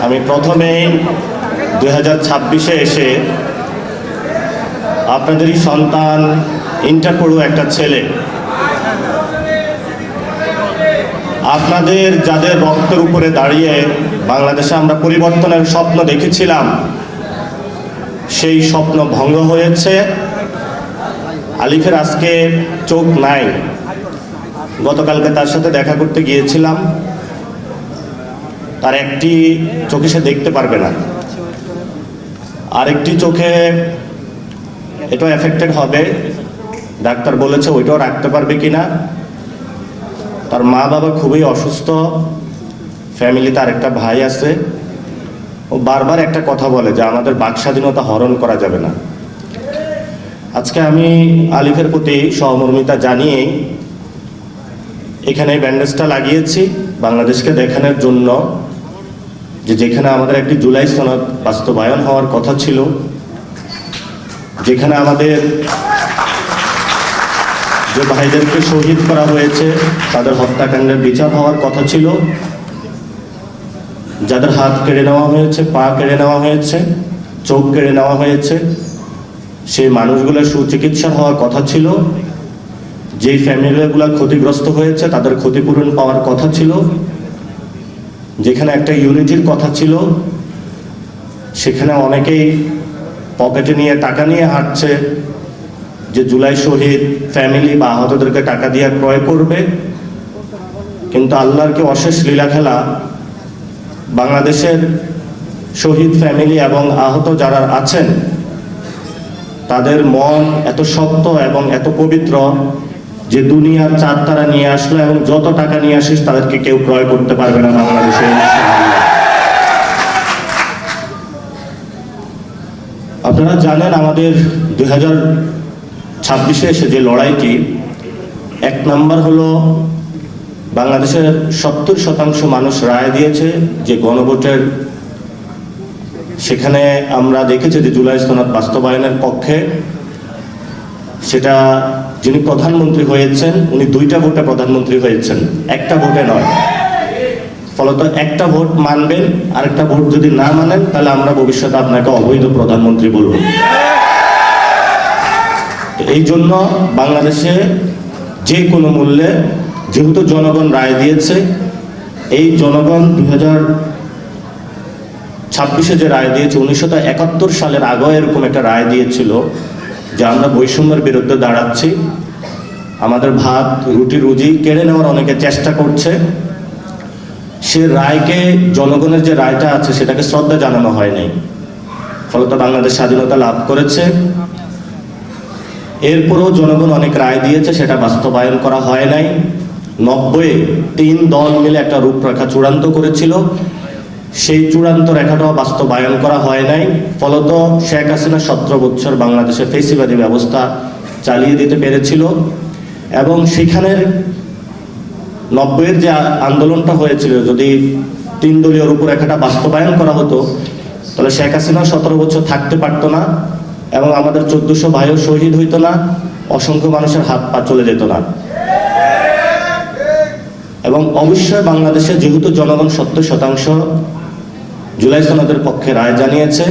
আমি প্রথমেই 2026-এ এসে আপনাদেরই সন্তান, ইন্টার পড়ুয়া একটা ছেলে, আপনাদের যাদের রক্তের উপরে দাঁড়িয়ে বাংলাদেশে আমরা পরিবর্তনের স্বপ্ন দেখেছিলাম, সেই স্বপ্ন ভঙ্গ হয়েছে। আলিফের আজকে চোখ নাই। গতকালকে তার সাথে দেখা করতে গিয়েছিলাম, তার একটি চোখে সে দেখতে পারবে না, আরেকটি চোখে এটাও এফেক্টেড হবে। ডাক্তার বলেছে ওইটাও রাখতে পারবে কিনা। তার মা বাবা খুবই অসুস্থ, ফ্যামিলিতে আরেকটা ভাই আছে। ও বারবার একটা কথা বলে যে আমাদের বাক স্বাধীনতা হরণ করা যাবে না। আজকে আমি আলিফের প্রতি সহমর্মিতা জানিয়ে এখানে ব্যান্ডেজটা লাগিয়েছি বাংলাদেশকে দেখানোর জন্য যে যেখানে আমাদের একটি জুলাই সনদ বাস্তবায়ন হওয়ার কথা ছিল, যেখানে আমাদের যে ভাইদেরকে শহীদ করা হয়েছে তাদের হত্যাকাণ্ডের বিচার হওয়ার কথা ছিল, যাদের হাত কেড়ে নেওয়া হয়েছে, পা কেড়ে নেওয়া হয়েছে, চোখ কেড়ে নেওয়া হয়েছে, সেই মানুষগুলোর সুচিকিৎসা হওয়ার কথা ছিল, যেই ফ্যামিলিগুলো ক্ষতিগ্রস্ত হয়েছে তাদের ক্ষতিপূরণ পাওয়ার কথা ছিল, যেখানে একটা ইউনিটির কথা ছিল, সেখানে অনেকেই পকেটে নিয়ে টাকা নিয়ে হাঁটছে যে জুলাই শহীদ ফ্যামিলি বা আহতদেরকে টাকা দিয়ে ক্রয় করবে। কিন্তু আল্লাহর কি অশেষ লীলা খেলা, বাংলাদেশের শহীদ ফ্যামিলি এবং আহত যারা আছেন তাদের মন এত শক্ত এবং এত পবিত্র যে দুনিয়ার চাঁদ তারা নিয়ে আসলো এবং যত টাকা নিয়ে আসিস তাদেরকে কেউ ক্রয় করতে পারবে না বাংলাদেশে। আপনারা জানেন আমাদের 2026-এ এসে যে লড়াইটি, এক নাম্বার হলো বাংলাদেশের 70% মানুষ রায় দিয়েছে যে গণভোটের, সেখানে আমরা দেখেছি যে জুলাই সনদ বাস্তবায়নের পক্ষে। সেটা যিনি প্রধানমন্ত্রী হয়েছেন উনি 2টা ভোটে প্রধানমন্ত্রী হয়েছেন, একটা ভোটে নয়। ফলত একটা ভোট মানবেন, আরেকটা ভোট যদি না মানেন তাহলে আমরা ভবিষ্যতে আপনাকে অবৈধ প্রধানমন্ত্রী বলব। এই জন্য বাংলাদেশে যে কোনো মূল্যে, যেহেতু জনগণ রায় দিয়েছে, এই জনগণ 2026-এ যে রায় দিয়েছে, 1971 সালের আগেও এরকম একটা রায় দিয়েছিল যে আমরা বৈষম্যের বিরুদ্ধে দাঁড়াচ্ছি, আমাদের ভাত রুটি রুজি কেড়ে নেওয়ার অনেকে চেষ্টা করছে। সে রায়কে, জনগণের যে রায়টা আছে সেটাকে শ্রদ্ধা জানানো হয় নাই, ফলত বাংলাদেশ স্বাধীনতা লাভ করেছে। এরপরেও জনগণ অনেক রায় দিয়েছে, সেটা বাস্তবায়ন করা হয় নাই। 90-এ 3 দল মিলে একটা রূপরেখা চূড়ান্ত করেছিল, সেই চূড়ান্ত রেখাটাও বাস্তবায়ন করা হয় নাই। ফলত শেখ হাসিনা 17 বছর বাংলাদেশে ফেসিবাদী ব্যবস্থা চালিয়ে দিতে পেরেছিল। এবং সেখানের 90-এর যে আন্দোলনটা হয়েছিল, যদি 3 দলীয় রূপরেখাটা বাস্তবায়ন করা হতো তাহলে শেখ হাসিনা 17 বছর থাকতে পারতো না এবং আমাদের 1400 ভাইও শহীদ হইতো না, অসংখ্য মানুষের হাত পা চলে যেত না। এবং অবশ্যই বাংলাদেশে যেহেতু জনগণ 70% জুলাই সনদের পক্ষে রায় জানিয়েছে,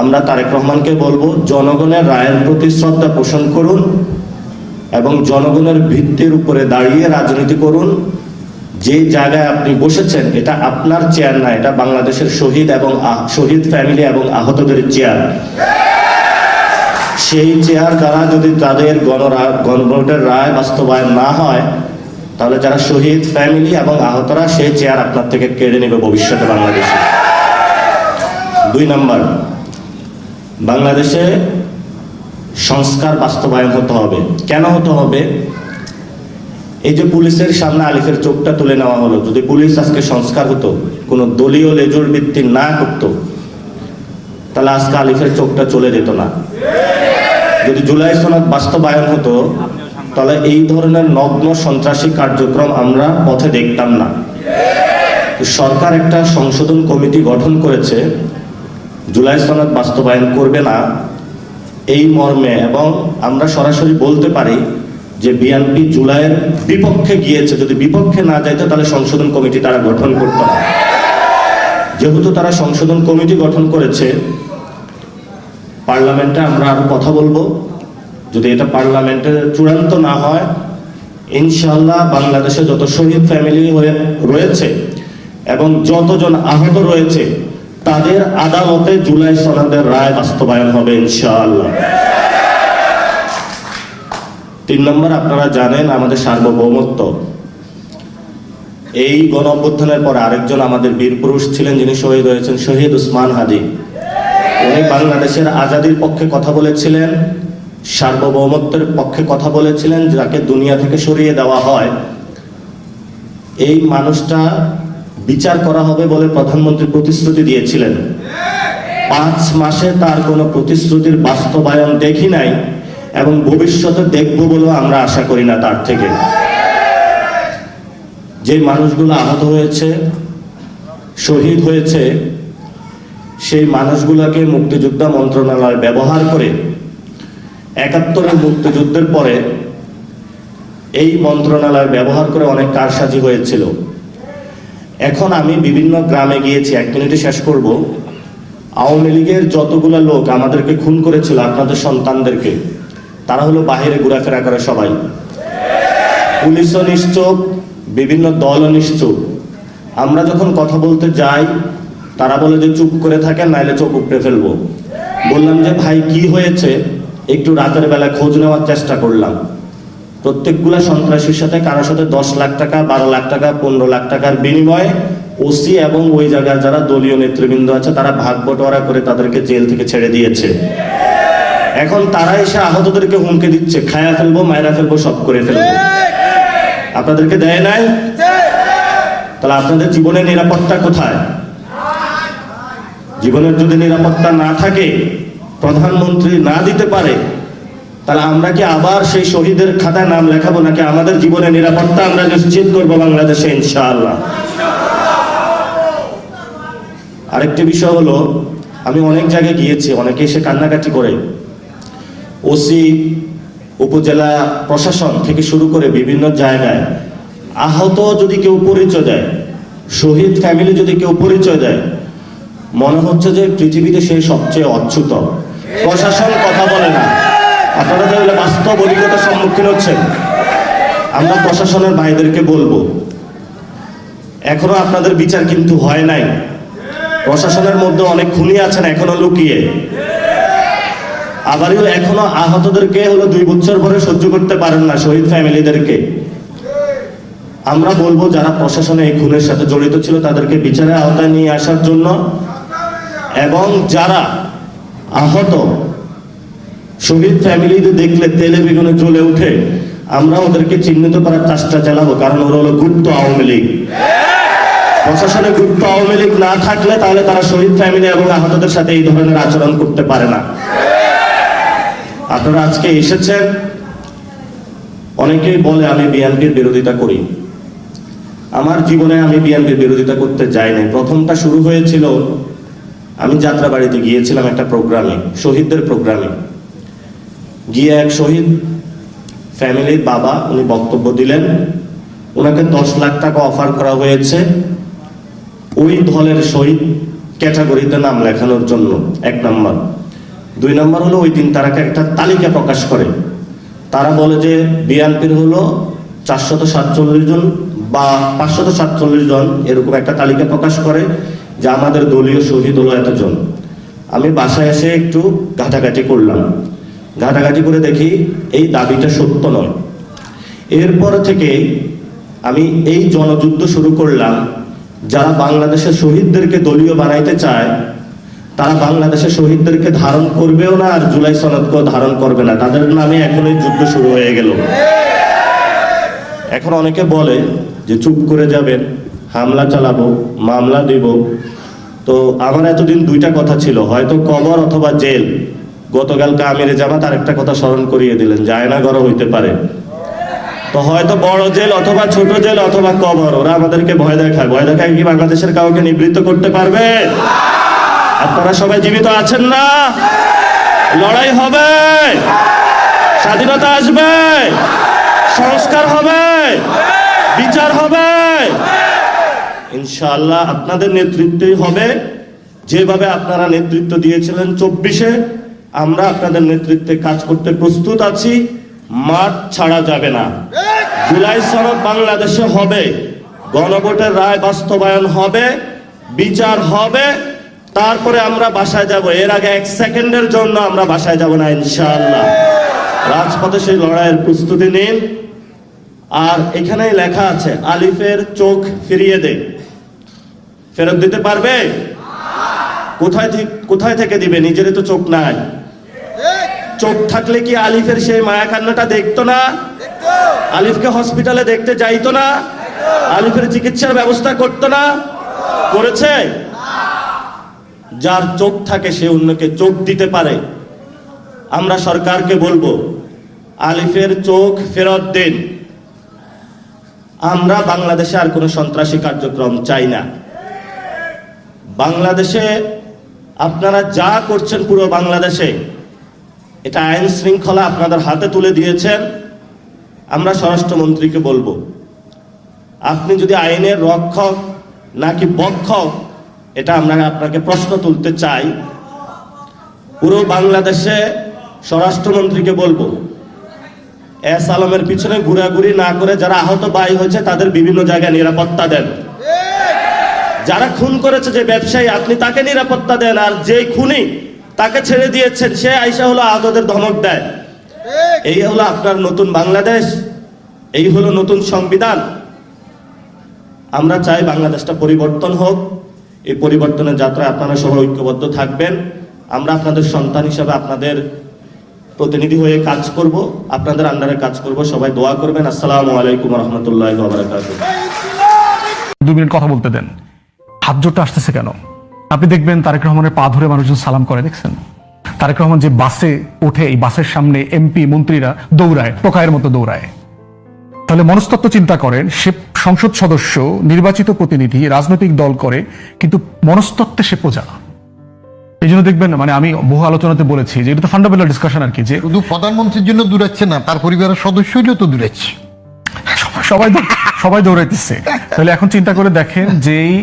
আমরা তারেক রহমানকে বলবো জনগণের রায়ের প্রতি শ্রদ্ধা পোষণ করুন এবং জনগণের ভিত্তির উপরে দাঁড়িয়ে রাজনীতি করুন। যে জায়গায় আপনি বসেছেন এটা আপনার চেয়ার না, এটা বাংলাদেশের শহীদ এবং শহীদ ফ্যামিলি এবং আহতদের চেয়ার। সেই চেয়ার দ্বারা যদি তাদের গণভোটের রায় বাস্তবায়ন না হয় তাহলে যারা শহীদ ফ্যামিলি এবং আহতরা সেই চেয়ার আপনার থেকে কেড়ে নেবে ভবিষ্যতে বাংলাদেশে। 2 নাম্বার, বাংলাদেশে সংস্কার বাস্তবায়ন হতে হবে। কেন হতে হবে? এই যে পুলিশের সামনে আলিফের চোখটা তুলে নেওয়া হলো, যদি পুলিশ আজকে সংস্কার হতো, কোনো দলীয় লেজুর ভিত্তি না করতো, তাহলে আজকে আলিফের চোখটা চলে যেত না। যদি জুলাই সনদ বাস্তবায়ন হতো তাহলে এই ধরনের নগ্ন সন্ত্রাসী কার্যক্রম আমরা পথে দেখতাম না। সরকার একটা সংশোধন কমিটি গঠন করেছে, জুলাই সনদ বাস্তবায়ন করবে না এই মর্মে, এবং আমরা সরাসরি বলতে পারি যে বিএনপি জুলাইয়ের বিপক্ষে গিয়েছে। যদি বিপক্ষে না যাইতো তাহলে সংশোধন কমিটি তারা গঠন করত না। যেহেতু তারা সংশোধন কমিটি গঠন করেছে, পার্লামেন্টে আমরা আরো কথা বলবো। যদি এটা পার্লামেন্টে চূড়ান্ত না হয়, ইনশাআল্লাহ বাংলাদেশে যত শহীদ ফ্যামিলি রয়েছে এবং যতজন আহত রয়েছে তাদের আদালতে জুলাই সনদের রায় বাস্তবায়ন হবে ইনশাআল্লাহ। 3 নম্বর, আপনারা জানেন আমাদের সার্বভৌমত্ব। এই গণ অভ্যুত্থানের পর আরেকজন আমাদের বীর পুরুষ ছিলেন যিনি শহীদ হয়েছেন, শহীদ উসমান হাদি। উনি বাংলাদেশের আজাদির পক্ষে কথা বলেছিলেন, সার্বভৌমত্বের পক্ষে কথা বলেছিলেন, যাকে দুনিয়া থেকে সরিয়ে দেওয়া হয়। এই মানুষটা বিচার করা হবে বলে প্রধানমন্ত্রী প্রতিশ্রুতি দিয়েছিলেন। 5 মাসে তার কোনো প্রতিশ্রুতির বাস্তবায়ন দেখি নাই এবং ভবিষ্যতে দেখব বলেও আমরা আশা করি না তার থেকে। যে মানুষগুলো আহত হয়েছে, শহীদ হয়েছে, সেই মানুষগুলোকে মুক্তিযোদ্ধা মন্ত্রণালয় ব্যবহার করে 71-এর মুক্তিযুদ্ধের পরে এই মন্ত্রণালয় ব্যবহার করে অনেক কারসাজি হয়েছিল। এখন আমি বিভিন্ন গ্রামে গিয়েছি, 1 মিনিটে শেষ করব। আওয়ামী লীগের যতগুলো লোক আমাদেরকে খুন করেছিল, আপনাদের সন্তানদেরকে, তারা হলো বাহিরে ঘোরাফেরা করে সবাই। পুলিশও নিশ্চুপ, বিভিন্ন দলও নিশ্চুপ। আমরা যখন কথা বলতে যাই তারা বলে যে চুপ করে থাকেন, নাইলে চোখ উপড়ে ফেলবো। বললাম যে ভাই কি হয়েছে, একটু রাতের বেলা খোঁজ নেওয়ার চেষ্টা করলাম। প্রত্যেকগুলা সন্ত্রাসীর সাথে কারোর সাথে 10 লাখ টাকা, 12 লাখ টাকা, 15 লাখ টাকার বিনিময়ে ওসি এবং ওই জায়গার যারা দলীয় নেতৃবৃন্দ আছে তারা ভাগ বটোয়ারা করে তাদেরকে জেল থেকে ছেড়ে দিয়েছে। এখন তারা এসে আহতদেরকে হুমকি দিচ্ছে, খায়া ফেলবো, মায়েরা ফেলবো, সব করে ফেলবো। আপনাদেরকে দেয় নাই? তাহলে আপনাদের জীবনের নিরাপত্তা কোথায়? জীবনের যদি নিরাপত্তা না থাকে, প্রধানমন্ত্রী না দিতে পারে, তাহলে আমরা কি আবার সেই শহীদের খাতায় নাম লেখাবো, নাকি আমাদের জীবনের নিরাপত্তা আমরা নিশ্চিত করবো বাংলাদেশে ইনশাআল্লাহ? আরেকটি বিষয় হলো, আমি অনেক জায়গায় গিয়েছি, অনেকে এসে কান্নাকাটি করে। ওসি, উপজেলা প্রশাসন থেকে শুরু করে বিভিন্ন জায়গায় আহত যদি কেউ পরিচয় দেয়, শহীদ ফ্যামিলি যদি কেউ পরিচয় দেয়, মনে হচ্ছে যে পৃথিবীতে সে সবচেয়ে অচ্যুত। প্রশাসন কথা বলে না। আপনারা তাহলে বাস্তব অভিজ্ঞতার সম্মুখীন হচ্ছেন। আমরা প্রশাসনের ভাইদেরকে বলবো, এখনো আপনাদের বিচার কিন্তু হয় নাই। প্রশাসনের মধ্যে অনেক খুনি আছেন এখনো লুকিয়ে। আবারও এখনো আহতদেরকে হলো 2 বছর পরে সহ্য করতে পারেন না, শহীদ ফ্যামিলিদেরকে। আমরা বলবো যারা প্রশাসনে এই খুনের সাথে জড়িত ছিল তাদেরকে বিচারের আওতায় নিয়ে আসার জন্য, এবং যারা আহত শহীদ ফ্যামিলিদের দেখলে তেলে বেগুনে জ্বলে উঠে, আমরা ওদেরকে চিহ্নিত করার চেষ্টা চালাবো, কারণ ওরা হলো গুপ্ত আওয়ামী লীগ। প্রশাসনে গুপ্ত আওয়ামী লীগ না থাকলে তাহলে তারা শহীদ ফ্যামিলি এবং আহতদের সাথে এই ধরনের আচরণ করতে পারে না। আপনারা আজকে এসেছেন, অনেকেই বলে আমি বিএনপির বিরোধিতা করি। আমার জীবনে আমি বিএনপির বিরোধিতা করতে যাই নাই। প্রথমটা শুরু হয়েছিল, আমি যাত্রাবাড়িতে গিয়েছিলাম একটা প্রোগ্রামে, শহীদদের প্রোগ্রামে গিয়ে এক শহীদ ফ্যামিলির বাবা উনি বক্তব্য দিলেন। ওনাকে 10 লাখ টাকা অফার করা হয়েছে ওই দলের শহীদ ক্যাটাগরিতে নাম লেখানোর জন্য, 1 নম্বর। 2 নম্বর হলো ওই দিন তারা একটা তালিকা প্রকাশ করে। তারা বলে যে বিএনপির হলো 447 জন বা 547 জন, এরকম একটা তালিকা প্রকাশ করে যে আমাদের দলীয় শহীদ হলো এতজন। আমি বাসায় এসে একটু ঘাটাঘাটি করলাম, ঘাটাঘাটি করে দেখি এই দাবিটা সত্য নয়। এরপর থেকে আমি এই জনযুদ্ধ শুরু করলাম। যারা বাংলাদেশের শহীদদেরকে দলীয় বানাইতে চায় তারা বাংলাদেশের শহীদদেরকে ধারণ করবেও না, আর জুলাই সনদকেও ধারণ করবে না। তাদের নামে এখন এই যুদ্ধ শুরু হয়ে গেল। এখন অনেকে বলে যে চুপ করে যাবেন, হামলা চালাবো, মামলা দিব। তো আমার এতদিন 2টা কথা ছিল, হয়তো কবর অথবা জেল। গতকালকে আমিরে জামাত আরেকটা কথা স্মরণ করিয়ে দিলেন, জায়নাগরও হইতে পারে। তো হয়তো বড় জেল অথবা ছোট জেল অথবা কবর। ওরা আমাদেরকে ভয় দেখায়। ভয় দেখায় কি বাংলাদেশের কাউকে নিবৃত্ত করতে পারবে? আপনারা সবাই জীবিত আছেন না? লড়াই হবে, স্বাধীনতা আসবে, সংস্কার হবে, বিচার হবে, ইনশাআল্লাহ আপনাদের নেতৃত্বই হবে। যেভাবে আপনারা নেতৃত্ব দিয়েছিলেন 24-এ, আমরা আপনাদের নেতৃত্বে কাজ করতে প্রস্তুত আছি। মাঠ ছাড়া যাবে না। জুলাই সনদ বাংলাদেশে হবে, গণভোটের রায় বাস্তবায়ন হবে, বিচার হবে, তারপরে আমরা বাসায় যাব। এর আগে 1 সেকেন্ডের জন্য আমরা বাসায় যাব না ইনশাআল্লাহ। রাজপথে সেই লড়াইয়ের প্রস্তুতি নিন। আর এখানেই লেখা আছে, আলিফের চোখ ফিরিয়ে দে। ফেরত দিতে পারবে? কোথায় থেকে দিবে? নিজেরই তো চোখ নাই। চোখ থাকলে কি আলিফের সেই মায়া কান্নাটা দেখতো না? আলিফকে হসপিটালে দেখতে যাইতো না? আলিফের চিকিৎসার ব্যবস্থা করতো না? করেছে? যার চোখ থাকে সে অন্যকে চোখ দিতে পারে। আমরা সরকারকে বলবো, আলিফের চোখ ফেরত দিন। আমরা বাংলাদেশে আর কোনো সন্ত্রাসী কার্যক্রম চাই না। বাংলাদেশে আপনারা যা করছেন পুরো বাংলাদেশে, এটা আইন শৃঙ্খলা আপনাদের হাতে তুলে দিয়েছেন। আমরা স্বরাষ্ট্রমন্ত্রীকে বলবো, আপনি যদি আইনের রক্ষক নাকি পক্ষক, এটা আমরা আপনাকে প্রশ্ন তুলতে চাই। পুরো বাংলাদেশে স্বরাষ্ট্রমন্ত্রীকে বলবো, এস আলমের পিছনে ঘোরাঘুরি না করে যারা আহত ভাই হয়েছে তাদের বিভিন্ন জায়গায় নিরাপত্তা দেন। যারা খুন করেছে যে ব্যবসায়ী, আপনি তাকে নিরাপত্তা দেন। আর যেই খুনি তাকে ছেড়ে দিয়েছেন, সে আইসা হলো আহতদের ধমক দেয়। এই হলো আপনার নতুন বাংলাদেশ, এই হলো নতুন সংবিধান। আমরা চাই বাংলাদেশটা পরিবর্তন হোক। এই পরিবর্তনের যাত্রায় আপনারা সবাই ঐক্যবদ্ধ থাকবেন। আমরা আপনাদের সন্তান হিসাবে আপনাদের প্রতিনিধি হয়ে কাজ করব, আপনাদের আন্ডারে কাজ করব। সবাই দোয়া করবেন। আসসালামু আলাইকুম ওয়া রাহমাতুল্লাহি ওয়া বারাকাতুহু। 2 মিনিট কথা বলতে দেন। হাত জোরটা আসতেছে কেন? আপনি দেখবেন তারেক রহমানের পা ধরে মানুষজন সালাম করে, দেখছেন? তারেক রহমান যে বাসে ওঠে, এই বাসের সামনে এমপি মন্ত্রীরা দৌড়ায়, টোকায়ের মতো দৌড়ায়। তাহলে মনস্তত্ত্ব চিন্তা করেন, সে সংসদ সদস্য, নির্বাচিত প্রতিনিধি, রাজনৈতিক দল করে, কিন্তু মনস্তত্ত্বে সে প্রজা। এই জন্য দেখবেন, মানে আমি বহু আলোচনাতে বলেছি যে এটা তো ফান্ডামেন্টাল ডিসকাশন আর কি, যে শুধু প্রধানমন্ত্রীর জন্য দূরাচ্ছে না, তার পরিবারের সদস্যও তো দূরাচ্ছে। সবাই দৌড়াইতেছে। তাহলে এখন চিন্তা করে দেখেন, যেই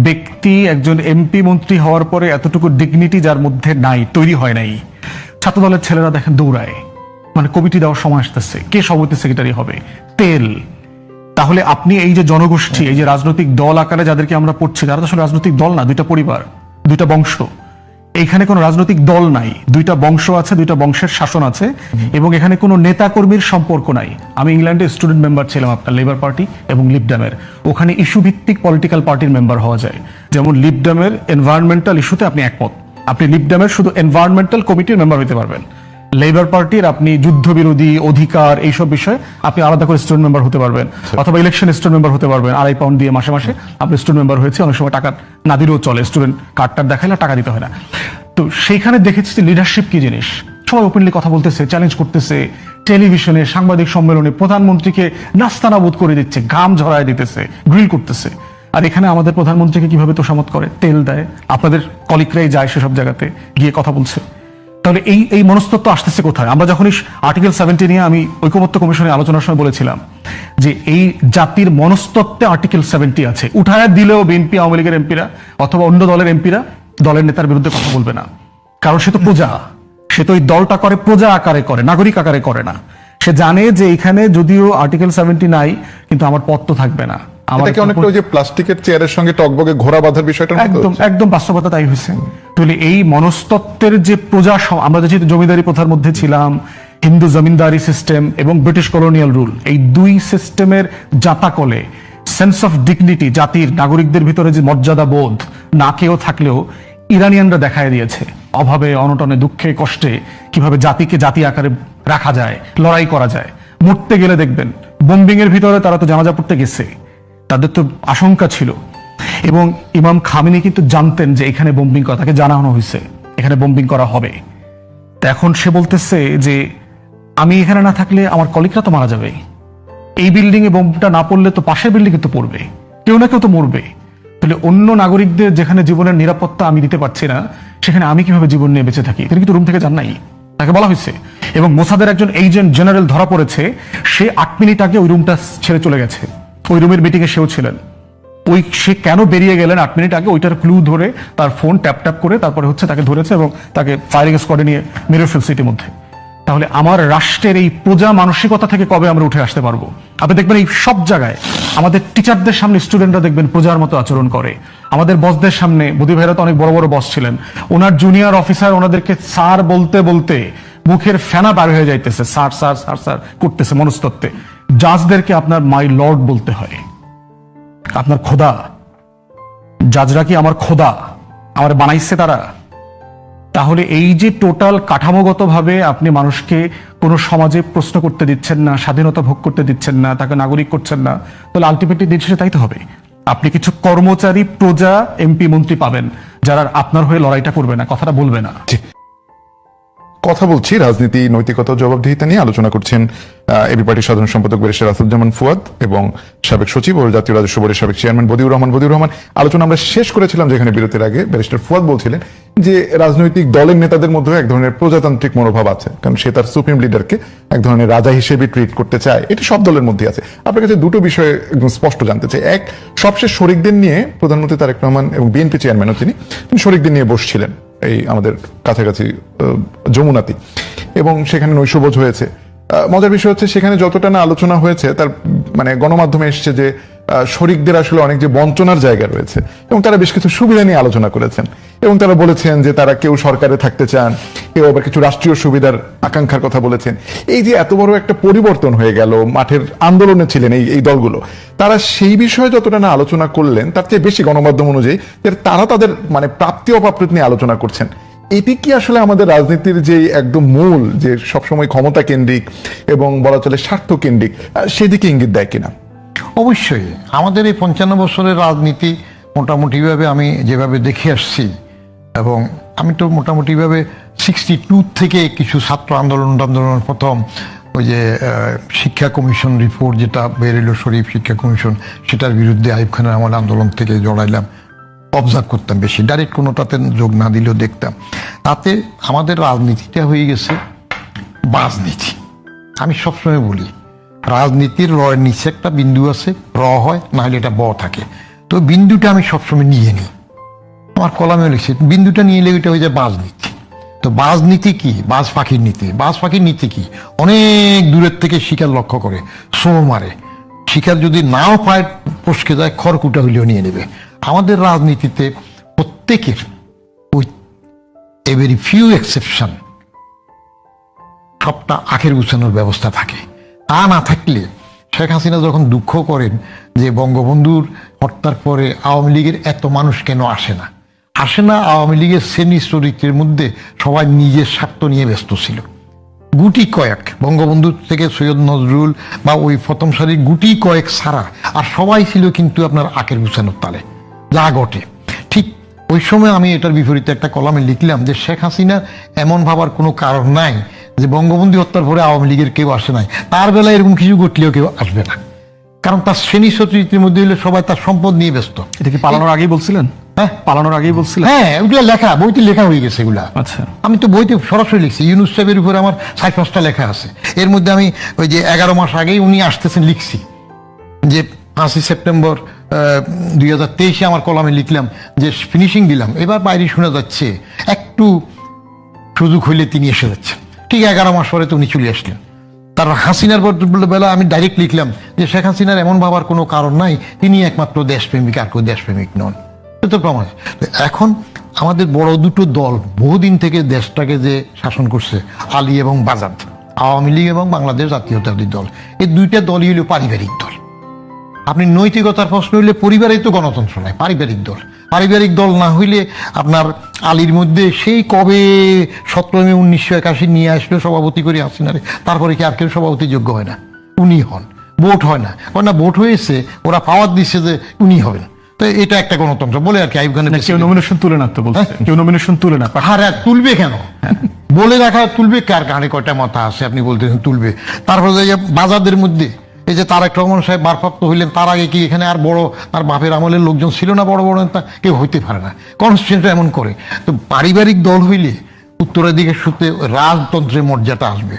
ব্যক্তি একজন এমপি মন্ত্রী হওয়ার পরে এতটুকু ডিগনিটি যার মধ্যে নাই, তৈরি হয় নাই, ছাত্র দলের ছেলেরা দেখেন দৌড়ায়। মানে কমিটি দেওয়ার সময় আসতেছে, কে সভাপতি সেক্রেটারি হবে, তেল। তাহলে আপনি এই যে জনগোষ্ঠী, এই যে রাজনৈতিক দল আকারে যাদেরকে আমরা পড়ছি, তারা তো আসলে রাজনৈতিক দল না, 2টা পরিবার, 2টা বংশ। এইখানে কোনো রাজনৈতিক দল নাই, 2টা বংশ আছে, 2টা বংশের শাসন আছে, এবং এখানে কোনো নেতা কর্মীর সম্পর্ক নাই। আমি ইংল্যান্ডে স্টুডেন্ট মেম্বার ছিলাম, আপনার লেবার পার্টি এবং লিবডামের। ওখানে ইস্যু ভিত্তিক পলিটিক্যাল পার্টির মেম্বার হওয়া যায়। যেমন লিবডামের এনভায়রনমেন্টাল ইস্যুতে আপনি একমত, আপনি লিবডামের শুধু এনভায়রনমেন্টাল কমিটির মেম্বার হতে পারবেন। লেবার পার্টির আপনি যুদ্ধবিরোধী অধিকার এইসব বিষয়ে আপনি আলাদা করে স্টুডেন্ট মেম্বার হতে পারবেন, অথবা ইলেকশন স্টুডেন্ট মেম্বার হতে পারবেন। 2.5 পাউন্ড দিয়ে মাসে মাসে আপনি স্টুডেন্ট মেম্বার হয়েছে, অনেক সময় টাকা না দিলেও চলে, স্টুডেন্ট কার্ডটার দেখাইলে টাকা দিতে হয় না। তো সেইখানে দেখেছি যে লিডারশিপ কি জিনিস। সবাই ওপেনলি কথা বলতেছে, চ্যালেঞ্জ করতেছে, টেলিভিশনে, সাংবাদিক সম্মেলনে প্রধানমন্ত্রীকে নাস্তানাবুদ করে দিচ্ছে, ঘাম ঝরায় দিতেছে, গ্রিল করতেছে। আর এখানে আমাদের প্রধানমন্ত্রীকে কিভাবে তোষামত করে, তেল দেয়। আপনাদের কলিগরাই যায় সেসব জায়গাতে গিয়ে কথা বলছে। তাহলে এই মনস্তত্ত্ব আসতেছে কোথায়? আমরা যখন আর্টিকেল 70 নিয়ে আমি ঐকমত্য কমিশনে আলোচনার সময় বলেছিলাম যে এই জাতির মনস্তত্ত্বে আর্টিকেল 70 আছে। উঠায় দিলেও বিএনপি, আওয়ামী লীগের এমপিরা অথবা অন্য দলের এমপিরা দলের নেতার বিরুদ্ধে কথা বলবে না, কারণ সে তো প্রজা। সে তো ওই দলটা করে প্রজা আকারে করে, নাগরিক আকারে করে না। সে জানে যে এখানে যদিও আর্টিকেল 70 নাই, কিন্তু আমার পদ তো থাকবে না। এটাকে অনেকটা ওই যে প্লাস্টিকের চেয়ারের সঙ্গে টকবগে ঘোড়া বাঁধার বিষয়টা একদম বাস্তবতা তাই হয়েছে। তাহলে এই মনস্তত্ত্বের যে প্রজা, আমরা যেহেতু জমিদারি প্রথার মধ্যে ছিলাম, হিন্দু জমিনদারি সিস্টেম এবং ব্রিটিশ কলোনিয়াল রুল, এই 2 সিস্টেমের জাতাকলে সেন্স অফ ডিগনিটি, জাতির নাগরিকদের ভিতরে যে মর্যাদা বোধ না কেউ থাকলেও ইরানিয়ানরা দেখায় দিয়েছে। অভাবে, অনটনে, দুঃখে, কষ্টে কিভাবে জাতিকে জাতি আকারে রাখা যায়, লড়াই করা যায়। মরতে গেলে দেখবেন বোম্বিং এর ভিতরে তারা তো জানাজা পড়তে গেছে, তাদের তো আশঙ্কা ছিল। এবং ইমাম খামেনি কিন্তু জানতেন যে এখানে বোম্বিং করা, তাকে জানানো হয়েছে এখানে বোম্বিং করা হবে। তো এখন সে বলতেছে যে আমি এখানে না থাকলে আমার কলিগরা তো মারা যাবে, এই বিল্ডিং এ বোমটা না পড়লে তো পাশের বিল্ডিং এ তো পড়বে, কেউ না কেউ তো মরবে। তাহলে অন্য নাগরিকদের যেখানে জীবনের নিরাপত্তা আমি দিতে পারছি না, সেখানে আমি কিভাবে জীবন নিয়ে বেঁচে থাকি? তিনি কিন্তু রুম থেকে যান নাই, তাকে বলা হয়েছে। এবং মোসাদের একজন এজেন্ট জেনারেল ধরা পড়েছে, সে 8 মিনিট আগে ওই রুমটা ছেড়ে চলে গেছে, ওই রুমের মিটিং এ সেও ছিলেন। ওই সে কেন বেরিয়ে গেলেন 8 মিনিট আগে ওইটার ক্লু ধরে তার ফোন ট্যাপ ট্যাপ করে তারপরে হচ্ছে তাকে ধরেছে এবং তাকে ফায়ারিং স্কোয়াডে নিয়ে মেরে ফেলছে ইতিমধ্যে। তাহলে আমার রাষ্ট্রের এই প্রজা মানসিকতা থেকে কবে আমরা উঠে আসতে পারবো? আপনি দেখবেন এই সব জায়গায় আমাদের টিচারদের সামনে স্টুডেন্টরা দেখবেন প্রজার মতো আচরণ করে। আমাদের বসদের সামনে, বুধি ভাইরা তো অনেক বড় বড় বস ছিলেন, ওনার জুনিয়র অফিসার ওনাদেরকে স্যার বলতে বলতে মুখের ফেনা বার হয়ে যাইতেছে, স্যার স্যার স্যার স্যার করতেছে মনস্তত্ত্বে। জাজদেরকে আপনার মাই লর্ড বলতে হয়, আপনার খোদা। জাজরা কি আমার খোদা? আমার বানাইছে তারা? তাহলে এই যে টোটাল কাঠামোগতভাবে আপনি মানুষকে কোনো সমাজে প্রশ্ন করতে দিচ্ছেন না, স্বাধীনতা ভোগ করতে দিচ্ছেন না, তাকে নাগরিক করছেন না, তাহলে আলটিমেটলি দিন শেষে তাই তো হবে। আপনি কিছু কর্মচারী, প্রজা, এমপি, মন্ত্রী পাবেন যারা আপনার হয়ে লড়াইটা করবে না, কথাটা বলবে না। কথা বলছি রাজনীতি, নৈতিকতা, জবাবদিহিতা নিয়ে আলোচনা করছেন এবি পার্টির সাধারণ সম্পাদক ব্যারিস্টার আসাদুজ্জামান ফুয়াদ এবং সাবেক সচিব ও জাতীয় রাজস্ব বোর্ডের সাবেক চেয়ারম্যান বদিউর রহমান। আলোচনা আমরা শেষ করেছিলাম যেখানে বিরতির আগে ব্যারিস্টার ফুয়াদ বলছিলেন যে রাজনৈতিক দলের নেতাদের মধ্যে এক ধরনের প্রজাতান্ত্রিক মনোভাব আছে, কারণ সে তার সুপ্রিম লিডারকে এক ধরনের রাজা হিসেবে ট্রিট করতে চায়। এটি সব দলের মধ্যে আছে। আপনার কাছে দুটো বিষয়ে একদম স্পষ্ট জানতে চাই। এক, সবশেষ শরিকদের নিয়ে প্রধানমন্ত্রী তারেক রহমান এবং বিএনপি চেয়ারম্যানও তিনি শরিকদের নিয়ে বসছিলেন এই আমাদের কাছাকাছি যমুনাতে, এবং সেখানে নৈশভোজ হয়েছে। মজার বিষয় হচ্ছে সেখানে যতটা না আলোচনা হয়েছে তার মানে গণমাধ্যমে এসছে যে শরিকদের আসলে অনেক যে বঞ্চনার জায়গা রয়েছে এবং তারা বেশ কিছু সুবিধা নিয়ে আলোচনা করেছেন এবং তারা বলেছেন যে তারা কেউ সরকারে থাকতে চান, কেউ আবার কিছু রাষ্ট্রীয় সুবিধার আকাঙ্ক্ষার কথা বলেছেন। এই যে এত বড় একটা পরিবর্তন হয়ে গেল, মাঠের আন্দোলনে ছিলেন এই দলগুলো, তারা সেই বিষয়ে যতটা না আলোচনা করলেন তার চেয়ে বেশি গণমাধ্যম অনুযায়ী তারা তাদের মানে প্রাপ্তি অপ্রাপ্তি নিয়ে আলোচনা করছেন। এটি কি আসলে আমাদের রাজনীতির যে একদম মূল, যে সবসময় ক্ষমতা কেন্দ্রিক এবং বলা চলে স্বার্থ কেন্দ্রিক, সেদিকে ইঙ্গিত দেয় কিনা? অবশ্যই আমাদের এই 55 বছরের রাজনীতি মোটামুটিভাবে আমি যেভাবে দেখে আসছি, এবং আমি তো মোটামুটিভাবে 62 থেকে কিছু ছাত্র আন্দোলন প্রথম ওই যে শিক্ষা কমিশন রিপোর্ট যেটা বেরোলো, শরীফ শিক্ষা কমিশন, সেটার বিরুদ্ধে আইয়ুব খানের আমার আন্দোলন থেকে জড়াইলাম, অবজার্ভ করতাম বেশি, ডাইরেক্ট কোনোটাতে যোগ না দিলেও দেখতাম। তাতে আমাদের রাজনীতিটা হয়ে গেছে বাজনীতি। আমি সবসময় বলি রাজনীতির রয়ের নিচে একটা বিন্দু আছে, র হয় না হলে এটা ব থাকে, তো বিন্দুটা আমি সবসময় নিয়ে নিই, আমার কলামে লিখছি বিন্দুটা নিয়ে এলে ওইটা হয়ে যায় বাজনীতি। তো বাজনীতি কি? বাজ পাখির নীতি। বাজ পাখির নীতি কি? অনেক দূরের থেকে শিকার লক্ষ্য করে সো মারে, শিকার যদি নাও পায় ফসকে যায়, খড়কুটা হইলেও নিয়ে নেবে। আমাদের রাজনীতিতে প্রত্যেকের ওই এভেরি ফিউ এক্সেপশন সবটা আখের গুছানোর ব্যবস্থা থাকে। তা না থাকলে শেখ হাসিনা যখন দুঃখ করেন যে বঙ্গবন্ধুর হত্যার পরে আওয়ামী লীগের এত মানুষ কেন আসে না, আওয়ামী লীগের শ্রেণী চরিত্রের মধ্যে সবাই নিজের স্বার্থ নিয়ে ব্যস্ত ছিল। গুটি কয়েক বঙ্গবন্ধু থেকে সৈয়দ নজরুল বা ওই প্রথম সারির গুটি কয়েক ছাড়া আর সবাই ছিল কিন্তু আপনার আখের গুছানোর তালে যা ঘটে। ঠিক ওই সময় আমি এটার বিপরীতে একটা কলামে লিখলাম যে শেখ হাসিনা এমন ভাবার কোনো কারণ নাই যে বঙ্গবন্ধু হত্যার পরে আওয়ামী লীগের কেউ আসে নাই, তার বেলায় এরকম কিছু ঘটলেও কেউ আসবে না, কারণ তার শ্রেণী চরিত্রের মধ্যে হলে সবাই তার সম্পদ নিয়ে ব্যস্ত। এটা কি পালানোর আগেই বলছিলেন? হ্যাঁ, পালানোর আগেই বলছিলেন। হ্যাঁ, ওইগুলো লেখা, বইতে লেখা হয়ে গেছে এগুলা। আচ্ছা, আমি তো বইতে সরাসরি লিখছি, ইউনুস সাহেবের উপরে আমার 5-5টা লেখা আছে। এর মধ্যে আমি ওই যে 11 মাস আগেই উনি আসতেছেন লিখছি যে 5 সেপ্টেম্বর 2023 আমার কলামে লিখলাম যে ফিনিশিং দিলাম, এবার বাইরে শোনা যাচ্ছে একটু সুযোগ হইলে তিনি এসে যাচ্ছেন। ঠিক 11 মাস পরে তো উনি চলে আসলেন। তার হাসিনার বেলা আমি ডাইরেক্ট লিখলাম যে শেখ হাসিনার এমন ভাবার কোনো কারণ নাই, তিনি একমাত্র দেশপ্রেমিক, আর কেউ দেশপ্রেমিক নন। তো প্রমাণ। এখন আমাদের বড় দুটো দল বহুদিন থেকে দেশটাকে যে শাসন করছে, আলী এবং বাজাদ, আওয়ামী লীগ এবং বাংলাদেশ জাতীয়তাবাদী দল, এই দুইটা দলই হলো পারিবারিক দল। আপনি নৈতিকতার প্রশ্ন হইলে পরিবারেই তো গণতন্ত্র নাই, পারিবারিক দল। পারিবারিক দল না হইলে আপনার আলীর মধ্যে সেই কবে 17 মে 1981 নিয়ে আসলো সভাপতি করে হাসিনারে, তারপরে কি আর কেউ সভাপতি যোগ্য হয় না? উনি হন। ভোট হয় না, ভোট হয়েছে, ওরা পাওয়ার দিচ্ছে যে উনি হবেন। তো এটা একটা গণতন্ত্র বলে আর কি। আইয়ুব খানের কেউ নমিনেশন তুলে না তো বলছে, কেউ নমিনেশন তুলে না। হ্যাঁ, তুলবে কেন? বলে রাখা তুলবে, কার কানে কয়টা মাথা আছে আপনি বলতেছেন তুলবে। তারপরে যে বাজারদের মধ্যে এই যে তারেক রহমান সাহেব ভারপ্রাপ্ত হইলেন, তার আগে কি এখানে আর বড় তার বাপের আমলের লোকজন ছিল না? বড় বড় নেতা কেউ হইতে পারে না, কনস্টিটিউশনটা এমন করে। তো পারিবারিক দল হইলে উত্তরাধিকার সূত্রে রাজতন্ত্রের মর্যাদা আসবে,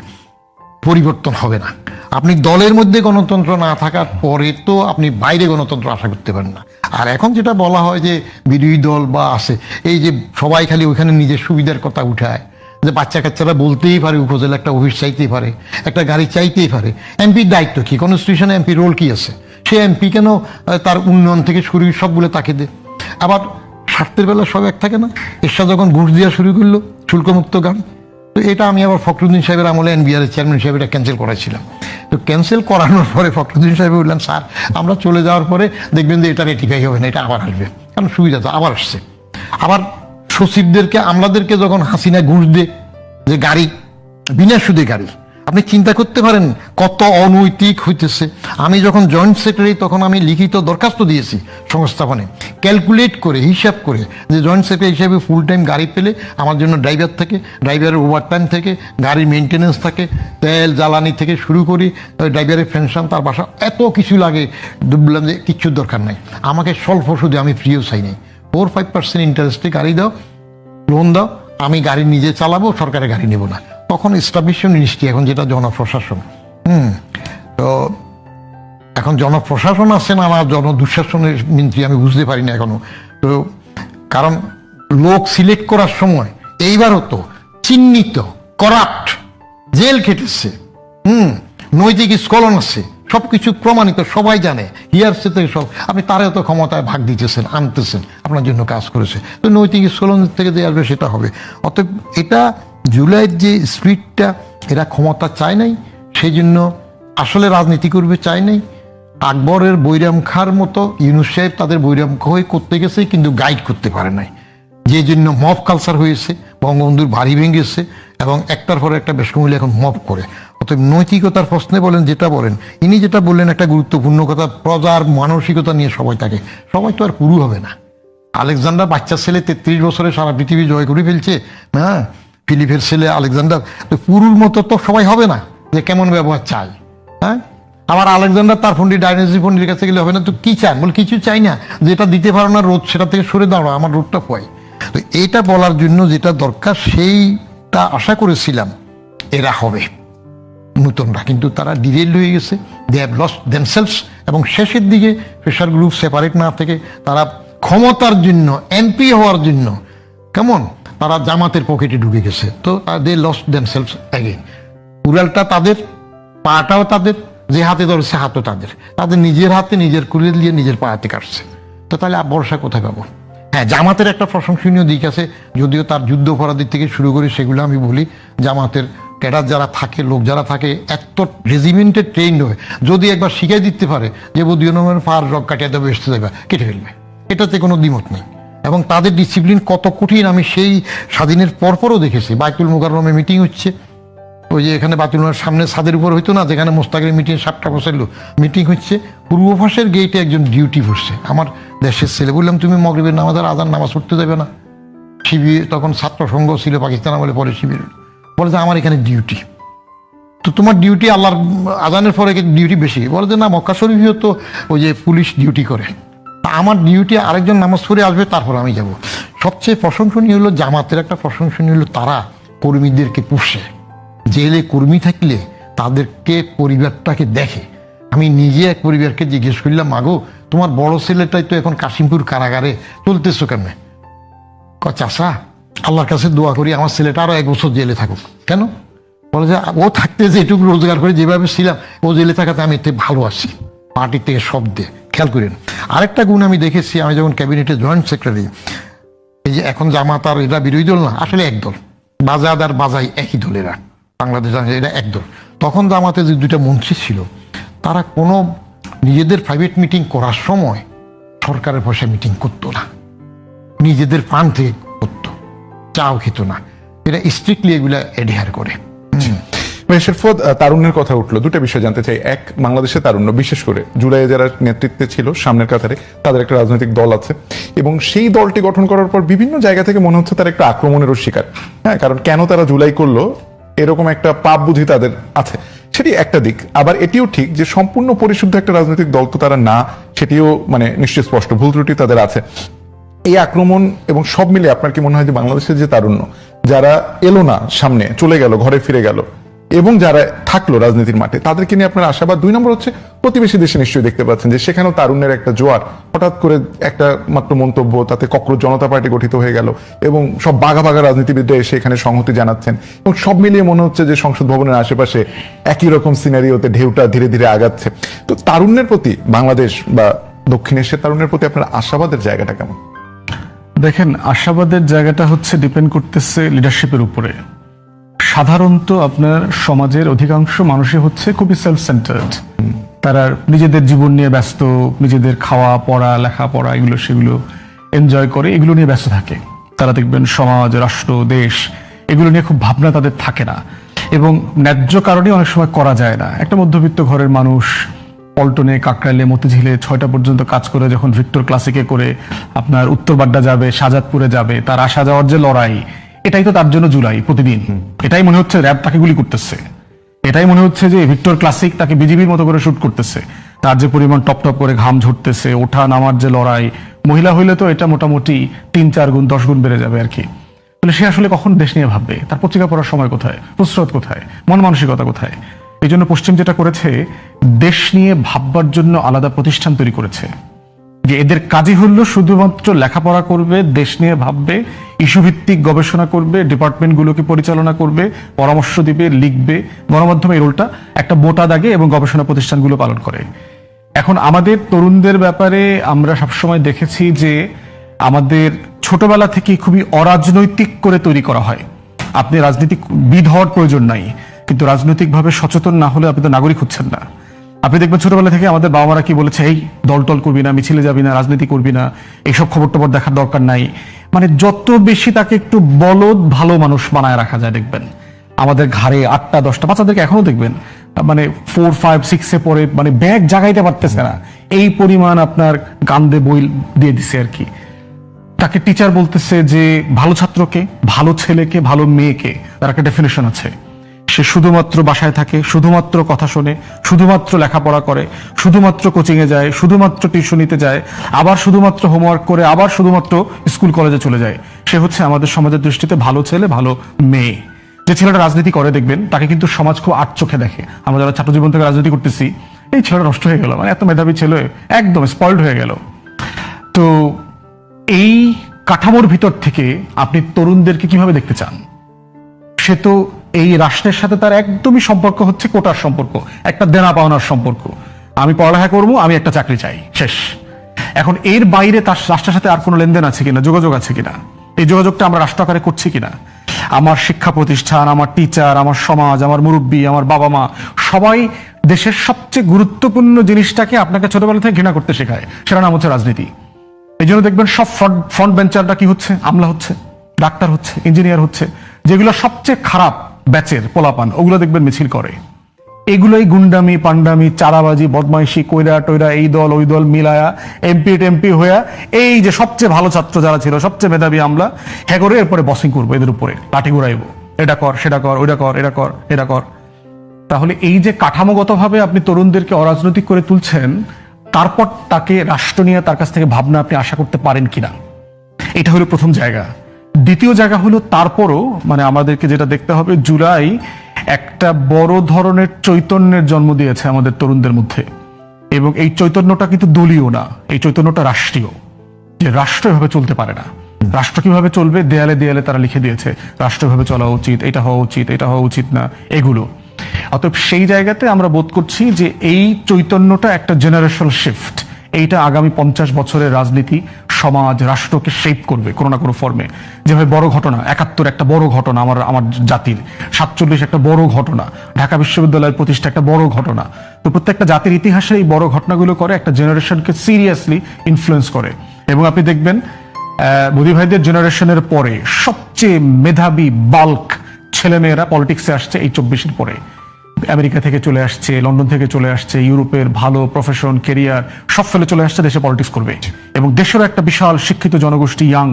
পরিবর্তন হবে না। আপনি দলের মধ্যে গণতন্ত্র না থাকার পরে তো আপনি বাইরে গণতন্ত্র আশা করতে পারেন না। আর এখন যেটা বলা হয় যে বিরোধী দল বা আছে, এই যে সবাই খালি ওইখানে নিজের সুবিধার কথা উঠায়, যে বাচ্চা কাচ্চারা বলতেই পারে উপজেলা একটা অফিস চাইতেই পারে, একটা গাড়ি চাইতেই পারে। এমপির দায়িত্ব কি? কনস্টিটিউশনে এমপি রোল কি আছে? সে এমপি কেন তার উন্নয়ন থেকে শুরু সবগুলো তাকে দে? আবার স্বার্থের বেলা সব এক থাকে না। এরশাদ যখন ঘুষ দেওয়া শুরু করলো শুল্কমুক্ত গাড়ি, তো এটা আমি আবার ফখরুদ্দিন সাহেবের আমলে এনবিআর এর চেয়ারম্যান হিসেবে এটা ক্যান্সেল করাইছিলাম। তো ক্যান্সেল করানোর পরে ফখরুদ্দিন সাহেব বললেন, স্যার আমরা চলে যাওয়ার পরে দেখবেন যে এটা রেটিফাই হবে না, এটা আবার আসবে, কারণ সুবিধা তো আবার আসছে। আবার সচিবদেরকে আমলাদেরকে যখন হাসিনা ঘুষ দে যে গাড়ি বিনা সুদে গাড়ি, আপনি চিন্তা করতে পারেন কত অনৈতিক হইতেছে। আমি যখন জয়েন্ট সেক্রেটারি তখন আমি লিখিত দরখাস্ত দিয়েছি সংস্থাপনে, ক্যালকুলেট করে হিসাব করে যে জয়েন্ট সেক্রেটারি হিসেবে ফুল টাইম গাড়ি পেলে আমার জন্য ড্রাইভার থেকে, ড্রাইভারের ওভার টাইম থেকে, গাড়ির মেনটেন্যান্স থাকে, তেল জ্বালানি থেকে শুরু করি, ড্রাইভারের পেনশন, তার বাসা, এত কিছু লাগে। বললাম যে কিচ্ছুর দরকার নাই, আমাকে স্বল্প সুদে, আমি ফ্রিও চাই নাই, 4-5% ইন্টারেস্টে গাড়ি দাও, লোন দাও, আমি গাড়ি নিজে চালাবো, সরকারের গাড়ি নেব না। তখন এস্টাবলিশমেন্ট মিনিস্ট্রি, এখন যেটা জনপ্রশাসন। তো এখন জনপ্রশাসন আছে না জনদুঃশাসনের মন্ত্রী, আমি বুঝতে পারি না এখনো। তো কারণ লোক সিলেক্ট করার সময় এইবারও তো চিহ্নিত করাপ্ট, জেল খেটেছে, নৈতিক স্খলন আছে, সবকিছু প্রমাণিত, সবাই জানে, হিয়ারসে থেকে সব। আপনি তারও তো ক্ষমতায় ভাগ দিতেছেন, আনতেছেন, আপনার জন্য কাজ করেছে। তো নৈতিক স্খলন থেকে যে আসবে সেটা হবে। অতএব এটা জুলাইয়ের যে স্পিরিটটা, এরা ক্ষমতা চায় নাই, সেই জন্য আসলে রাজনীতি করবে চায় নাই। আকবরের বৈরাম খার মতো ইউনূস সাহেব তাদের বৈরাম হয়ে করতে গেছে, কিন্তু গাইড করতে পারে নাই, যে জন্য মব কালচার হয়েছে, বঙ্গবন্ধুর ভারী ভেঙেছে, এবং একটার পরে একটা বেশকমিলে এখন মব করে। অতএব নৈতিকতার প্রশ্নে বলেন, যেটা বলেন, ইনি যেটা বললেন একটা গুরুত্বপূর্ণ কথা, প্রজার মানসিকতা নিয়ে সবাই থাকে। সবাই তো আর পুরু হবে না। আলেকজান্ডার বাচ্চা ছেলে 33 বছরে সারা পৃথিবী জয় করে ফেলছে, হ্যাঁ, ফিলিপের ছেলে আলেকজান্ডার। তো পুরুর মতো তো সবাই হবে না, যে কেমন ব্যবহার চাই। হ্যাঁ, আবার আলেকজান্ডার তার ফন্ডি ডাইনোসি ফন্ডির কাছে গেলে হবে না, তো কি চান? বল কিছু চাই না, যেটা দিতে পারো না রোদ, সেটা থেকে সরে দাঁড়ো, আমার রোদটা পয়। তো এইটা বলার জন্য যেটা দরকার সেইটা আশা করেছিলাম এরা হবে নতুনরা, কিন্তু তারা ডিরেল হয়ে গেছে, দে হ্যাভ লস্ট দেমসেলস। এবং শেষের দিকে প্রেশার গ্রুপ সেপারেট না থেকে তারা ক্ষমতার জন্য, এমপি হওয়ার জন্য কেমন তারা জামাতের পকেটে ঢুকে গেছে। তো দে লস্ট দেমসেলস অ্যাগেন। উড়ালটা তাদের, পাটাও তাদের, যে হাতে ধরেছে হাতও তাদের, তাদের নিজের হাতে নিজের কুড়িয়ে দিয়ে নিজের পায়াতে কাটছে। তো তাহলে ভরসা কোথায় পাবো? হ্যাঁ, জামাতের একটা প্রশংসনীয় দিক আছে, যদিও তার যুদ্ধ অপরাধীর থেকে শুরু করে সেগুলো আমি বলি, জামাতের ক্যাডার যারা থাকে, লোক যারা থাকে, এত রেজিমেন্টে ট্রেন্ড হয়ে যদি একবার শিখাই দিতে পারে যে বদিও নম্বরের পার রক কাটিয়ে দেবে, এসতে দেবে, কেটে ফেলবে, এটাতে কোনো দ্বিমত নেই। এবং তাদের ডিসিপ্লিন কত কঠিন আমি সেই স্বাধীনের পরপরও দেখেছি। বাইতুল মুকাররমে মিটিং হচ্ছে, ওই যে এখানে বাইতুল মুকাররমের সামনে ছাদের উপর হইতো না, যেখানে মোস্তাকের মিটিং 7টা বসাইলো, মিটিং হচ্ছে, পূর্ব পাশের গেটে একজন ডিউটি করছে, আমার দেশের ছেলে। বললাম তুমি মগরিবের নামাজের আজান নামাজ পড়তে দেবে না? শিবির তখন ছাত্র সংঘ ছিল পাকিস্তান আমলে, পরে শিবির বলে যে আমার এখানে ডিউটি। তো তোমার ডিউটি আল্লাহর আজানের পরে ডিউটি বেশি? বলে যে না, মক্কা শরীফেও তো ওই যে পুলিশ ডিউটি করে, আমার ডিউটি আরেকজন নামাজ পড়ে আসবে, তারপর আমি যাব। সবচেয়ে প্রশংসনীয় হলো জামাতের একটা প্রশংসনীয় হলো তারা কর্মীদেরকে পুষে। জেলে কর্মী থাকলে তাদেরকে, পরিবারটাকে দেখে। আমি নিজে এক পরিবারকে জিজ্ঞেস করলাম, মাগো তোমার বড় ছেলেটাই তো এখন কাশিমপুর কারাগারে, চলতেছো কেন? চাষা আল্লাহর কাছে দোয়া করি আমার ছেলেটা আরো 1 বছর জেলে থাকুক। কেন? বলে যে ও থাকতে যেটুকু রোজগার করে যেভাবে ছিলাম, ও জেলে থাকাতে আমি এতে ভালো আছি, পার্টির থেকে সব দিয়ে। খেয়াল করেন আরেকটা গুণ আমি দেখেছি, আমি যখন ক্যাবিনেটে জয়েন্ট সেক্রেটারি, এই যে এখন জামাত আর এরা বিরোধী দল না, আসলে এক দল, বাজাদ আর বাজাই একই দলেরা, বাংলাদেশ এটা এক দল। তখন জামাতে যে 2টা মন্ত্রী ছিল, তারা কোনো নিজেদের প্রাইভেট মিটিং করার সময় সরকারের পয়সায় মিটিং করতো না, নিজেদের ফান্ড থেকে করতো, চাও খেত না। এটা স্ট্রিক্টলি এগুলা এডহেয়ার করে। শেরফত, তারুণ্যের কথা উঠলো, 2টা বিষয় জানতে চাই। এক, বাংলাদেশের তারুণ্য, বিশেষ করে জুলাইয়ে যারা নেতৃত্বে ছিল সামনের কাতারে, তাদের একটা রাজনৈতিক দল আছে, এবং সেই দলটি গঠন করার পর বিভিন্ন জায়গা থেকে মনে হচ্ছে তারা একটা আক্রমণেরও শিকার। হ্যাঁ, কারণ কেন তারা জুলাই করলো এরকম একটা পাপ বুঝি তাদের আছে, সেটি একটা দিক। আবার এটিও ঠিক যে সম্পূর্ণ পরিশুদ্ধ একটা রাজনৈতিক দল তো তারা না, সেটিও মানে নিশ্চয়ই স্পষ্ট, ভুল ত্রুটি তাদের আছে। এই আক্রমণ এবং সব মিলে আপনার কি মনে হয় যে বাংলাদেশের যে তারুণ্য যারা এলো না, সামনে চলে গেল, ঘরে ফিরে গেল, এবং যারা থাকলো রাজনীতির মাঠে তাদেরকে নিয়ে আপনার আশাবাদ? 2 নম্বর হচ্ছে প্রতিবেশী দেশে নিশ্চয়ই দেখতে পাচ্ছেন যে সেখানেও তারুণ্যের একটা জোয়ার, হঠাৎ করে একটা মাত্র মন্তব্য তাতে ককরোচ জনতা পার্টি গঠিত হয়ে গেল এবং সব বাঘা বাঘা রাজনীতিবিদরা এসে এখানে সংহতি জানাচ্ছেন এবং সব মিলিয়ে মনে হচ্ছে যে সংসদ ভবনের আশেপাশে একই রকম সিনারিওতে ঢেউটা ধীরে ধীরে আগাচ্ছে। তো তারুণ্যের প্রতি বাংলাদেশ বা দক্ষিণ এশিয়ার তারুণ্যের প্রতি আপনার আশাবাদের জায়গাটা কেমন? দেখেন, আশাবাদের জায়গাটা হচ্ছে ডিপেন্ড করতেছে লিডারশিপের উপরে। সাধারণত আপনার সমাজের অধিকাংশ মানুষই হচ্ছে খুবই সেলফ সেন্টার্ড। তারা নিজেদের জীবন নিয়ে ব্যস্ত, নিজেদের খাওয়া পড়া লেখাপড়া এগুলো সেগুলো এনজয় করে, এগুলো নিয়ে ব্যস্ত থাকে। তারা দেখবেন সমাজ, রাষ্ট্র, দেশ এগুলো নিয়ে খুব ভাবনা তাদের থাকে না, এবং ন্যায্য কারণে অনেক সময় করা যায় না। একটা মধ্যবিত্ত ঘরের মানুষ পল্টনে, কাকরাইলে, মতিঝিলে 6টা পর্যন্ত কাজ করে যখন ভিক্টর ক্লাসিকে করে আপনার উত্তরবাড্ডা যাবে, শাহজাদপুরে যাবে, তার আসা যাওয়ার যে লড়াই, এটাই তো তার জন্য জুলাই প্রতিদিন। এটাই মনে হচ্ছে র্যাব তাকে গুলি করতেছে, এটাই মনে হচ্ছে যে ভিক্টর ক্লাসিক তাকে বিজিবির মতো করে শুট করতেছে। তার যে পরিমাণ টপ টপ করে ঘাম ঝরতেছে, ওঠা নামার যে লড়াই, মহিলা হইলে তো এটা মোটামুটি 3-4 গুণ 10 গুণ বেড়ে যাবে আর কি। তাহলে সে আসলে কখন দেশ নিয়ে ভাববে? তার পত্রিকা পড়ার সময় কোথায়, প্রস্রোত কোথায়, মন মানসিকতা কোথায়? এই জন্য পশ্চিম যেটা করেছে, দেশ নিয়ে ভাববার জন্য আলাদা প্রতিষ্ঠান তৈরি করেছে, যে এদের কাজই হলো শুধুমাত্র লেখাপড়া করবে, দেশ নিয়ে ভাববে, ইস্যু ভিত্তিক গবেষণা করবে, ডিপার্টমেন্টগুলোকে পরিচালনা করবে, পরামর্শ দিবে, লিখবে। গণমাধ্যমে এই রোলটা একটা মোটা দাগে এবং গবেষণা প্রতিষ্ঠানগুলো পালন করে। এখন আমাদের তরুণদের ব্যাপারে আমরা সবসময় দেখেছি যে আমাদের ছোটবেলা থেকে খুবই অরাজনৈতিক করে তৈরি করা হয়। আপনি রাজনীতিবিদ হওয়ার প্রয়োজন নাই, কিন্তু রাজনৈতিকভাবে সচেতন না হলে আপনি তো নাগরিক হচ্ছেন না। আপনি দেখবেন ছোটবেলা থেকে আমাদের বাবা মারা কি বলেছে, এই দল টল করবি না, মিছিলে যাবি না, রাজনীতি করবি না, এইসব খবর টবর দেখার দরকার নাই। মানে যত বেশি তাকে একটু বলদ ভালো মানুষ বানায় রাখা যায়, দেখবেন আমাদের ঘাড়ে 8টা 10টা বাচ্চাদেরকে এখনো দেখবেন মানে 4, 5, 6-এ পরে মানে ব্যাগ জাগাইতে পারতেছে না, এই পরিমাণ আপনার কান্দে বই দিয়ে দিছে আর কি। তাকে টিচার বলতেছে যে ভালো ছাত্রকে, ভালো ছেলেকে, ভালো মেয়েকে তার একটা ডেফিনেশন আছে। সে শুধুমাত্র বাসায় থাকে, শুধুমাত্র কথা শোনে, শুধুমাত্র লেখাপড়া করে, শুধুমাত্র কোচিংয়ে যায়, শুধুমাত্র টিউশনিতে যায়, আবার শুধুমাত্র হোমওয়ার্ক করে, আবার শুধুমাত্র স্কুল কলেজে চলে যায়। সে হচ্ছে আমাদের সমাজের দৃষ্টিতে ভালো ছেলে, ভালো মেয়ে। যে ছেলেটা রাজনীতি করে দেখবেন তাকে কিন্তু সমাজ খুব আট চোখে দেখে। আমরা যারা ছাত্র জীবন থেকে রাজনীতি করতেছি, এই ছেলেটা নষ্ট হয়ে গেল, মানে এত মেধাবী ছেলে একদম স্পয়েলড হয়ে গেল। তো এই কাঠামোর ভিতর থেকে আপনি তরুণদেরকে কিভাবে দেখতে চান? সে তো এই রাষ্ট্রের সাথে তার একদমই সম্পর্ক হচ্ছে কোটার সম্পর্ক, একটা দেনা পাওনার সম্পর্ক। আমি পড়ালেখা করবো, আমি একটা চাকরি চাই, শেষ। এখন এর বাইরে তার রাষ্ট্রের সাথে আর কোনো লেনদেন আছে কিনা, যোগাযোগ আছে কিনা, এই যোগাযোগটা আমরা রাষ্ট্র আকারে করছি কিনা? আমার শিক্ষা প্রতিষ্ঠান, আমার টিচার, আমার সমাজ, আমার মুরব্বী, আমার বাবা মা সবাই দেশের সবচেয়ে গুরুত্বপূর্ণ জিনিসটাকে আপনাকে ছোটবেলা থেকে ঘৃণা করতে শেখায়, সেটা নাম হচ্ছে রাজনীতি। এই জন্য দেখবেন সব ফ্রন্ট বেঞ্চাররা কি হচ্ছে, আমলা হচ্ছে, ডাক্তার হচ্ছে, ইঞ্জিনিয়ার হচ্ছে, যেগুলো সবচেয়ে খারাপ ব্যাচের পোলাপান, ওগুলো দেখবেন মিছিল করে। এগুলোই গুন্ডামি, পান্ডামি, চারাবাজি, বদমাইশি, কইরা টইরা, এই দল ওই দল মিলায়া এমপি হইয়া এই যে সবচেয়ে ভালো ছাত্র যারা ছিল, সবচেয়ে মেধাবী আমলা, হ্যাঁ করে এরপরে বসিং করবো, এদের উপরে লাঠি ঘুরাইবো, এটা কর, সেটা কর, ওইটা কর, এটা কর, এটা কর। তাহলে এই যে কাঠামোগতভাবে আপনি তরুণদেরকে অরাজনৈতিক করে তুলছেন, তারপর তাকে রাষ্ট্র নিয়ে তার কাছ থেকে ভাবনা আপনি আশা করতে পারেন কিনা, এটা হলো প্রথম জায়গা। দ্বিতীয় জায়গা হলো তারপরও মানে আমাদেরকে যেটা দেখতে হবে, জুলাই একটা বড় ধরনের চৈতন্যের জন্ম দিয়েছে আমাদের তরুণদের মধ্যে, এবং এই চৈতন্যটা কিন্তু দলীয় না, এই চৈতন্যটা রাষ্ট্রীয়। যে রাষ্ট্র এভাবে চলতে পারে না, রাষ্ট্র কিভাবে চলবে দেয়ালে দেয়ালে তারা লিখে দিয়েছে, রাষ্ট্র এভাবে চলা উচিত, এটা হওয়া উচিত, এটা হওয়া উচিত না, এগুলো। অতএব সেই জায়গাতে আমরা বোধ করছি যে এই চৈতন্যটা একটা জেনারেশনাল শিফট, এইটা আগামী 50 বছরের রাজনীতি, সমাজ, রাষ্ট্রকে শেপ করবে কোনো না কোনো ফর্মে। যেভাবে বড় ঘটনা 71 একটা বড় ঘটনা আমার জাতির, 47 একটা বড় ঘটনা, ঢাকা বিশ্ববিদ্যালয়ের প্রতিষ্ঠা একটা বড় ঘটনা। তো প্রত্যেকটা জাতির ইতিহাসে এই বড় ঘটনাগুলো করে একটা জেনারেশনকে সিরিয়াসলি ইনফ্লুয়েন্স করে। এবং আপনি দেখবেন মোদি ভাইদের জেনারেশনের পরে সবচেয়ে মেধাবী বাল্ক ছেলেমেয়েরা পলিটিক্সে আসছে এই 24-এর পরে। আমেরিকা থেকে চলে আসছে, লন্ডন থেকে চলে আসছে, ইউরোপের ভালো প্রফেশন, কেরিয়ার সব ফেলে চলে আসছে, দেশে পলিটিক্স করবে। এবং দেশেরও একটা বিশাল শিক্ষিত জনগোষ্ঠী, ইয়াং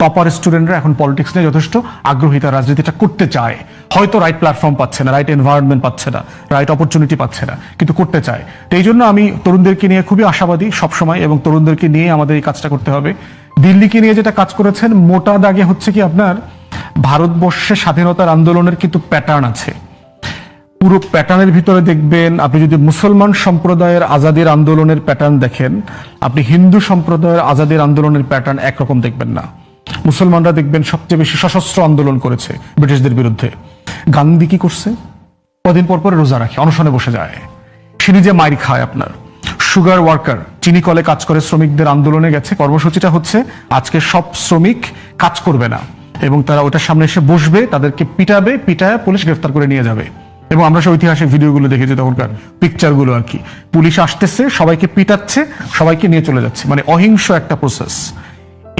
টপার স্টুডেন্টরা এখন পলিটিক্স নিয়ে যথেষ্ট আগ্রহী, তার রাজনীতিটা করতে চায়। হয়তো রাইট প্ল্যাটফর্ম পাচ্ছে না, রাইট এনভায়রনমেন্ট পাচ্ছে না, রাইট অপরচুনিটি পাচ্ছে না, কিন্তু করতে চায়। তো এই জন্য আমি তরুণদেরকে নিয়ে খুবই আশাবাদী সবসময়, এবং তরুণদেরকে নিয়ে আমাদের এই কাজটা করতে হবে। দিল্লিকে নিয়ে যেটা কাজ করেছেন, মোটা দাগে হচ্ছে কি আপনার ভারতবর্ষে স্বাধীনতার আন্দোলনের কিন্তু প্যাটার্ন আছে। পুরো প্যাটার্নের ভিতরে দেখবেন, আপনি যদি মুসলমান সম্প্রদায়ের আজাদির আন্দোলনের প্যাটার্ন দেখেন, আপনি হিন্দু সম্প্রদায়ের আজাদির আন্দোলনের প্যাটার্ন একরকম দেখবেন না। মুসলমানরা দেখবেন সবচেয়ে বেশি সশস্ত্র আন্দোলন করেছে ব্রিটিশদের বিরুদ্ধে। গান্ধী কি করছে? কদিন পর পর রোজা রাখে, অনশনে বসে যায়, সে নিজে মাইর খায়। আপনার সুগার ওয়ার্কার, চিনি কলে কাজ করে শ্রমিকদের আন্দোলনে গেছে, কর্মসূচিটা হচ্ছে আজকে সব শ্রমিক কাজ করবে না এবং তারা ওটার সামনে এসে বসবে, তাদেরকে পিটাবে, পিটায় পুলিশ গ্রেফতার করে নিয়ে যাবে। এবং আমরা সেই ঐতিহাসিক ভিডিওগুলো দেখেছি, তখনকার পিকচারগুলো আর কি, পুলিশ আসতেছে, সবাইকে পিটাচ্ছে, সবাইকে নিয়ে চলে যাচ্ছে, মানে অহিংস একটা প্রসেস।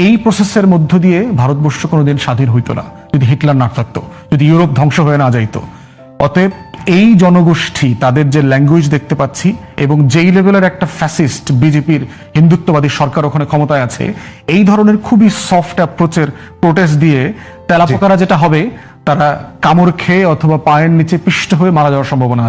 এই প্রসেসের মধ্য দিয়ে ভারতবর্ষ কোনোদিন স্বাধীন হইতো না যদি হিটলার না থাকতো, যদি ইউরোপ ধ্বংস হয়ে না যাইতো। অতএব এই জনগোষ্ঠী, তাদের যে ল্যাঙ্গুয়েজ দেখতে পাচ্ছি এবং যেই লেভেলের একটা ফ্যাসিস্ট বিজেপির হিন্দুত্ববাদী সরকার ওখানে ক্ষমতায় আছে, এই ধরনের খুবই সফট অ্যাপ্রোচের প্রোটেস্ট দিয়ে তেলাপোকারা যেটা হবে, তারা কামড় খেয়ে অথবা পায়ের নিচে পিষ্ট হয়ে মারা যাওয়ার সম্ভাবনা আছে।